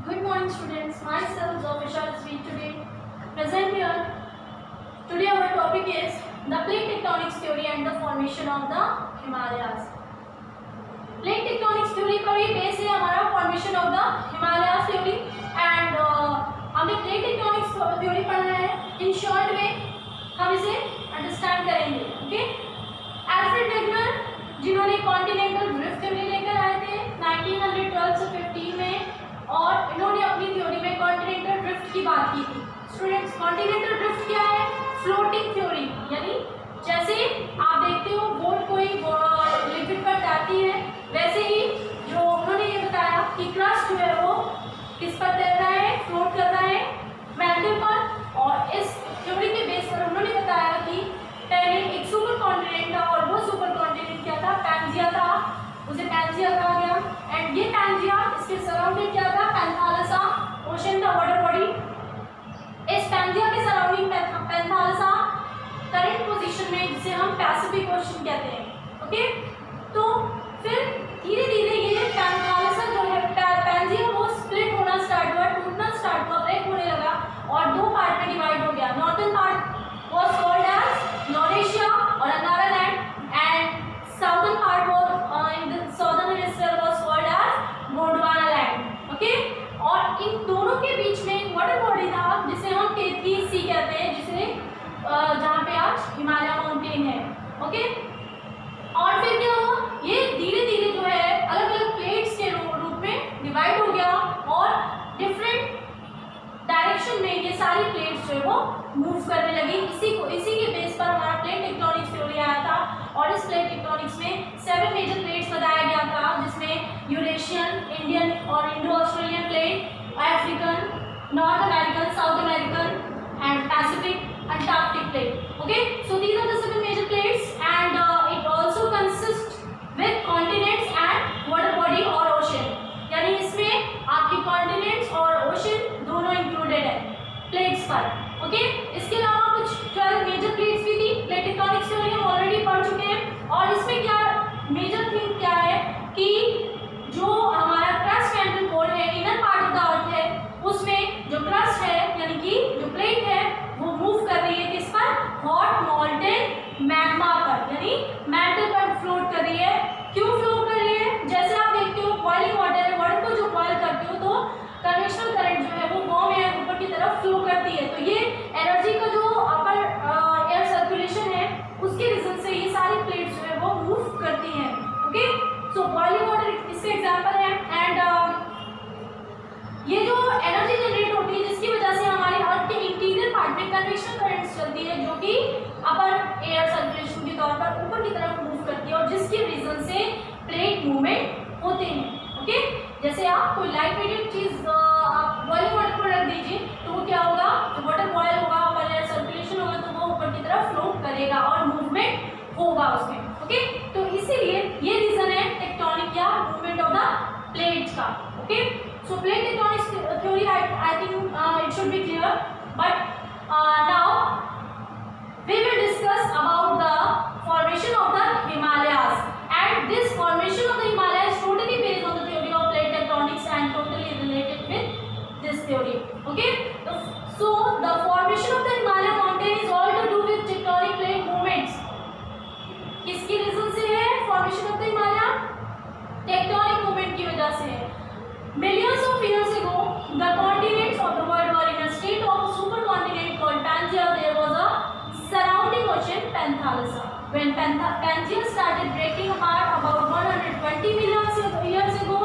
Good morning students, myself Zofisha speak today. Present here. Today our topic is the plate tectonics theory and the formation of the Himalayas. Plate tectonics theory पर ही base है हमारा formation of the Himalayas theory and हमने plate tectonics theory पढ़ना है. In short way हम इसे understand करेंगे. Okay? Alfred Wegener जिन्होंने continental drift theory लेकर आए थे 1912 से 15 में और इन्होंने अपनी थ्योरी में कॉन्टिनेंटल ड्रिफ्ट की बात की थी. स्टूडेंट्स, कॉन्टिनेंटल ड्रिफ्ट क्या है? फ्लोटिंग थ्योरी, यानी जैसे आप देखते हो बोट कोई लिक्विड पर तैरती है, वैसे ही जो उन्होंने ये बताया कि क्रस्ट जो है वो किस पर तैर रहा है, फ्लोट कर रहा है मैंटल पर. और इस थ्योरी के बेस पर उन्होंने बताया कि पहले एक सुपर कॉन्टिनेंट था और वो सुपर कॉन्टिनेंट क्या था? पैंजिया था. उसे पैंजिया कहा गया. एंड ये पैंजिया इसके सराउंडिंग क्या था? पैंथालसा ओशन था, वाटर बॉडी. इस पैंजिया के सराउंडिंग पैंथालसा करंट पोजीशन में, जिसे हम पैसिफिक ओशन कहते हैं. ओके, तो फिर धीरे धीरे ये पैंथालसा जो है पैंजिया वो स्प्लिट होना स्टार्ट हुआ, टूटना स्टार्ट हुआ, ब्रेक होने लगा और दो पार्ट में डिवाइड हो गया. Northern part was called as Laurasia और Angara land and southern part was in the southern hemisphere was called as Gondwana land. Okay, और इन दोनों के बीच में एक वाटर बॉडी था जिसे हम तेथीस सी कहते हैं, जिसे जहाँ पे आज हिमालय माउंटेन है. ओके, और फिर क्या हुआ? ये धीरे धीरे जो है अलग अलग प्लेट्स के रूप में डिवाइड हो गया और डिफरेंट डायरेक्शन में ये सारी प्लेट्स जो है वो मूव करने लगी. इसी के बेस पर हमारा प्लेट टेक्टोनिक्स थ्योरी आया था. और इस प्लेट टेक्टोनिक्स में 7 मेजर प्लेट्स बताया गया था, जिसमें यूरेशियन, इंडियन और Indo Australian plate, African, North American, South American and Pacific, Antarctic plate. Okay, so these are the 7 major plates and it also consist with continents and water body और ocean. यानी इसमें आपकी continents और ocean दोनों included है plates पर. Okay, इसके अलावा कुछ 12 मेजर प्लेट्स भी थी. प्लेट टेक्टोनिक्स थ्योरी हम ऑलरेडी पढ़ चुके हैं. और इसमें क्या मेजर थिंग क्या है कि जो हमारा क्रस्ट मैंटल कोर है, इनर पार्ट ऑफ द अर्थ है, उसमें जो क्रस्ट है यानी कि जो प्लेट है वो मूव कर रही है किस पर? हॉट मॉल्टेन मैग्मा पर, यानी मैंटल पर फ्लोट कर रही है. क्यों फ्लोट कर रही है? जैसे आप देखते हो बॉइलिंग वाटर, वाटर को जो बॉयल करते हो तो कन्वेक्शनल करंट जो है वो वार्म एयर ऊपर की तरफ फ्लो करती है. तो ये एनर्जी का जो अपर एयर सर्कुलेशन है उसके रीजन से ये सारी प्लेट्स जो है वो मूव करती हैं. ओके, सो बॉइलिंग वाटर इससे एग्जांपल है. एंड ये जो एनर्जी जनरेट होती है जिसकी वजह से हमारे अर्थ के इंटीरियर पार्ट में कन्वेक्शनल करंट्स चलती है, जो कि अपर एयर सर्कुलेशन के तौर पर ऊपर की तरफ मूव करती है और जिसके रीजन से प्लेट मूवमेंट होते हैं. ओके, जैसे आप कोई लाइट वेटेड चीज आप बॉइलिंग वाटर पर रख दीजिए तो वो क्या होगा? जब वाटर बॉयल होगा, अपर एयर सर्कुलेशन होगा तो वो ऊपर की तरफ फ्लो करेगा और मूवमेंट होगा उसमें. ओके, तो इसीलिए ये रीजन है टेक्टोनिक या मूवमेंट ऑफ द प्लेट्स का. Okay, so plate tectonics theory I think it should be clear, but now we will discuss about the formation of the Himalayas, and this formation of the Himalayas is totally based on the theory of plate tectonics and totally related with this theory. Okay, so the formation of the Himalaya mountain is all to do with tectonic plate movements. किसकी reason से है formation of the Himalaya? Tectonic movement की वजह से है. Millions of years ago, the continents of the world were in a state of supercontinent called Pangaea. There was a surrounding ocean, Panthalassa. When Pangaea started breaking apart about 120 million years ago,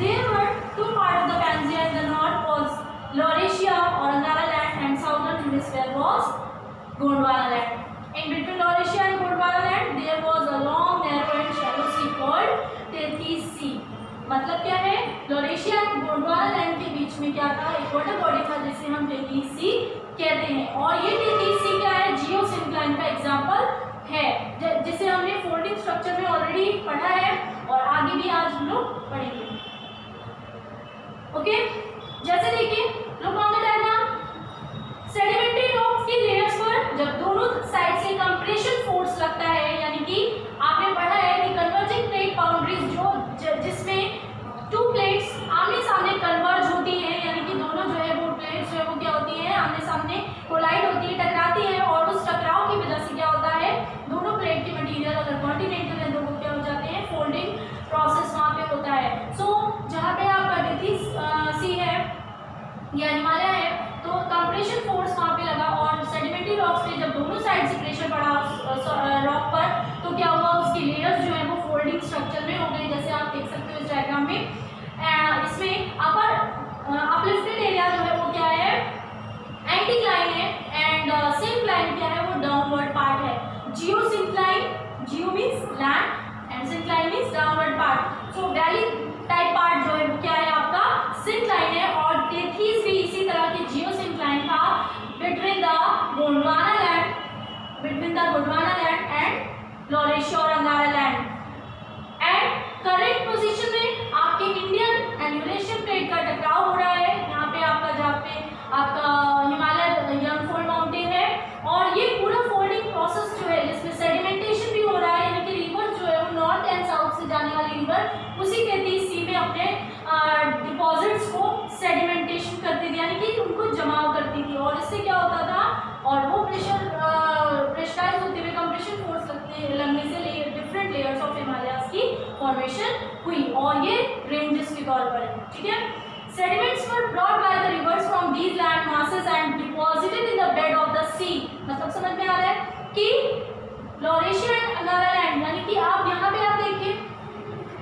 there were two parts of the Pangaea. In the north was Laurasia or Angara land, and southern hemisphere was Gondwana land. In between Laurasia and Gondwana land, there was a long, narrow and shallow sea called Tethys Sea. मतलब क्या है? Laurasia और Gondwana land के बीच में क्या था? एक water body था जिसे हम टेथीस सी कहते हैं. और ये टेथीस सी क्या है? जियोसिंक्लाइन का एग्जांपल है, जिसे हमने फोल्डिंग स्ट्रक्चर में ऑलरेडी पढ़ा है और आगे भी आज हम लोग पढ़ेंगे. ओके, जैसे देखिए look on the diagram. Sedimentary rocks की लेयर्स पर जब दोनों साइड से कंप्रेशन फोर्स लगता है, यानी कि आपने पढ़ा है कि कन्वर्जिंग प्लेट बाउंड्रीज जो जिसमें टू प्लेट्स आमने सामने कन्वर्ज होती हैं सो वैली टाइप पार्ट जो है वो क्या है आपका सिंक्लाइन है, और टेथीज भी इसी तरह की जियो सिंक्लाइन था between the Gondwana land and Laurasia और Angara land. And current position में आपके इंडियन एंड यूरेशियन प्लेट का टकराव हो रहा है। यहाँ पे आपका जहाँ पे आपका हिमालय यंगफोल्ड माउंटेन है, और ये पूरा फोल्डिंग प्रोसेस जो है जिसमें सेडिमेंटेशन भी हो रहा है, यानी कि रिवर जो है वो नॉर्थ एंड साउथ से जाने वाली रिवर उसी टेथीज सी में अपने डिपॉजिट्स को सेडिमेंटेशन करती थी, यानी कि उनको जमाव करती थी, और इससे क्या होता था, और वो प्रेशराइज होते हुए कंप्रेशन फोर्स लगने से डिफरेंट लेयर्स ऑफ हिमालयाज की फॉर्मेशन हुई, और ये रेंजेस के तौर पर है। ठीक है, sediments were brought by the rivers from these land masses and deposited in the bed of the sea। मतलब समझ में आ रहा है कि लॉरेशिया एंड अंगारा लैंड, यानी कि आप यहाँ पे आप देखिए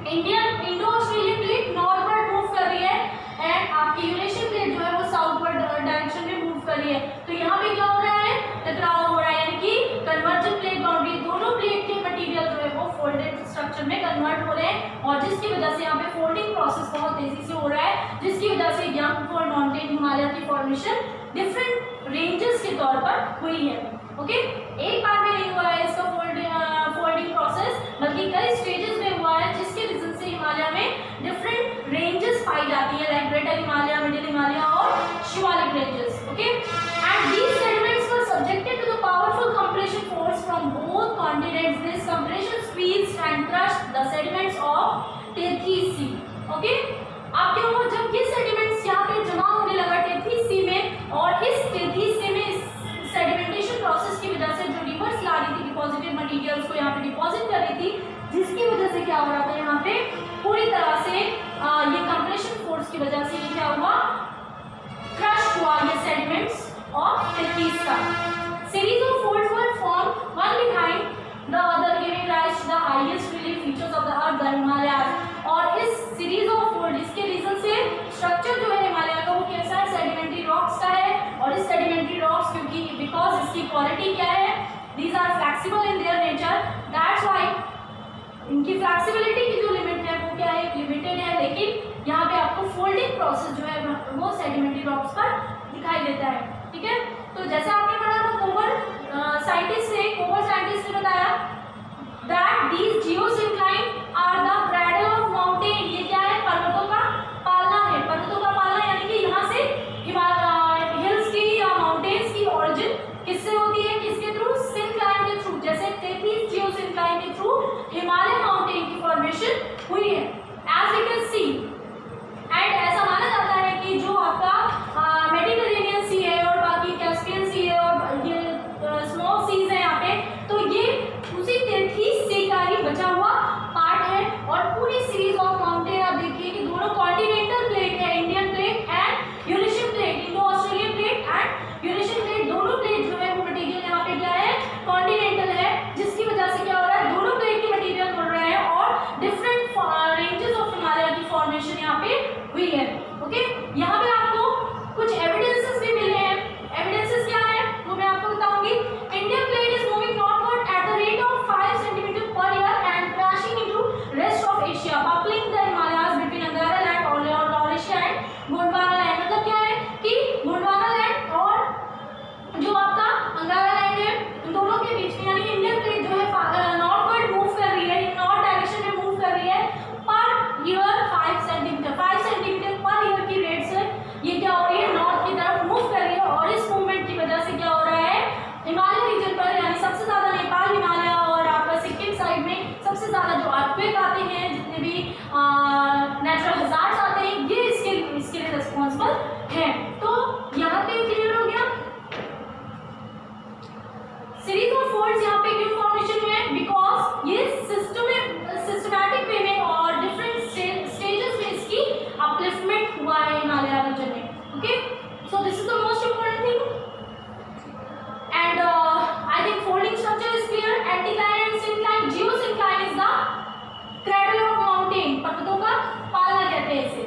Indo Australian plate northward move कर रही है, एंड आपकी यूरेशियन प्लेट जो है वो साउथवर्ड डायरेक्शन में मूव कर रही है। तो यहाँ पे क्या हो रहा है, टकराव हो रहा है, यानी कि कन्वर्जेंट प्लेट बाउंड्री, दोनों प्लेट के मटेरियल जो है वो फोल्डेड स्ट्रक्चर में कन्वर्ट हो रहे हैं, और जिसकी वजह से यहाँ पे फोल्डिंग प्रोसेस बहुत तेजी से हो रहा है, जिसकी वजह से यंगफोल्ड माउंटेन हिमालय की फॉर्मेशन डिफरेंट रेंजेस के तौर पर हुई है। ओके, एक बार में नहीं हुआ है इसका फोल्डिंग प्रोसेस, बल्कि कई स्टेजेस में हुआ है, जिसके रीजन से हिमालय में डिफरेंट रेंजेस पाई जाती है, like greater Himalaya, middle Himalaya और Shivalik ranges. Okay, and these sediments were subjected to the powerful compression force from both continents. This compression squeezed and crushed the sediments of Tethys sea. Okay, आप क्या हुआ, जब ये sediments यहाँ पे जमा होने लगा टेथीज सी में, और इस टेथीज सी में सेडिमेंटेशन प्रोसेस की वजह से जो रिवर्स ला रही थी डिपॉजिटेड मटेरियल्स को यहाँ पे डिपॉजिट कर रही थी, जिसकी वजह से क्या हो रहा था, यहाँ पे पूरी तरह से ये कंप्रेशन फोर्स की वजह से ये क्या हुआ, क्रश हुआ ये सेडिमेंट्स ऑफ टेथीज का। Series of folds were form one behind the other giving rise to the highest relief features of the earth, the Himalayas. और इस सीरीज ऑफ फोल्ड, इसके रीजन से स्ट्रक्चर जो है हिमालय का वो कैसा है, सेडिमेंट्री रॉक्स का है, और इस सेडिमेंट्री रॉक्स क्योंकि बिकॉज इसकी क्वालिटी क्या है, these are flexible in their nature, that's why इनकी फ्लेक्सिबिलिटी की जो लिमिट है वो क्या है, लिमिटेड है, लेकिन यहाँ पे आपको फोल्डिंग प्रोसेस जो है वो सेडिमेंट्री रॉक्स पर दिखाई देता है। ठीक है, तो जैसे आपने पढ़ा था कोबर साइंटिस्ट ने बताया that these geosyncline are the cradle of mountain. ये क्या है, पर्वतों का पालना है, पर्वतों का पालना, यानी कि यहाँ से हिल्स की या माउंटेन्स की ओरिजिन किससे होती है, किसके थ्रू, सिंक्लाइन के थ्रू। जैसे टेथीज जियोसिंक्लाइन के थ्रू हिमालय माउंटेन की फॉर्मेशन हुई है, as we can see. And ऐसा माना जाता है कि जो आपका मेडिटेरेनियन सी है और बाकी कैस्पियन सी है और ये स्मॉल सीज है यहाँ पे, तो ये उसी टेथीज से का ही बचा हुआ पार्ट है। और पूरी सीरीज ऑफ माउंटेन आप देखिए कि दोनों कॉन्टिनेंटल प्लेट है, Indian plate and Eurasian plate, Indo Australian plate and Eurasian plate, दोनों प्लेट जो है वो मटेरियल यहाँ पे क्या है, कॉन्टिनेंटल है, जिसकी वजह से क्या हो रहा है, दोनों प्लेट के मटेरियल मिल रहे हैं, और डिफरेंट रेंजेस ऑफ हिमालय की फॉर्मेशन यहाँ पे हुई है। ओके, यहाँ पे आपको कुछ एविडेंसेस भी मिले हैं। एविडेंसेस क्या है वो मैं आपको बताऊंगी। Indian plate is moving northward at the rate of 5 centimetre per year and crashing into rest of Asia, buckling the Himalayas between अंगारा लैंड और लॉरेशिया एंड गोंडवाना लैंड। मतलब क्या है कि गोंडवाना लैंड और जो आपका अंगारा लैंड है, इन दोनों के बीच में, यानी इंडियन प्लेट जो है नॉर्थवर्ड मूव कर रही है, नॉर्थ डायरेक्शन में मूव कर रही है per year 5 centimetre per year की रेट से ये क्या हो रही है, नॉर्थ की तरफ मूव कर रही है। और इस मूवमेंट की वजह से क्या हो रहा है, हिमालय रीजन पर, यानी सबसे ज्यादा नेपाल हिमालय और आपका सिक्किम साइड में सबसे ज्यादा जो अर्थक्वेक आते हैं, जितने भी नेचुरल हजार्ड्स आते हैं, ये इसके लिए रिस्पॉन्सिबल है। तो यहाँ पे क्लियर हो गया। सीरीज ऑफ फोल्ड्स यहाँ पे क्यों फॉर्मेशन हुए, बिकॉज ये सिस्टमैटिक वे में और डिफरेंट स्टेजेस में इसकी अपलिफ्टमेंट हुआ है हिमालय रीजन में। Okay, so this is the most important thing. And I think folding structure is clear. Anticline and syncline. Geosyncline is the cradle of mountain. पर्वतों का पालना कहते हैं इसे।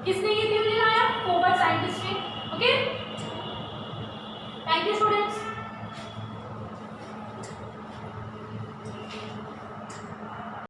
किसने ये थ्योरी लाया? कोबर साइंटिस्ट ने। Okay? Thank you students.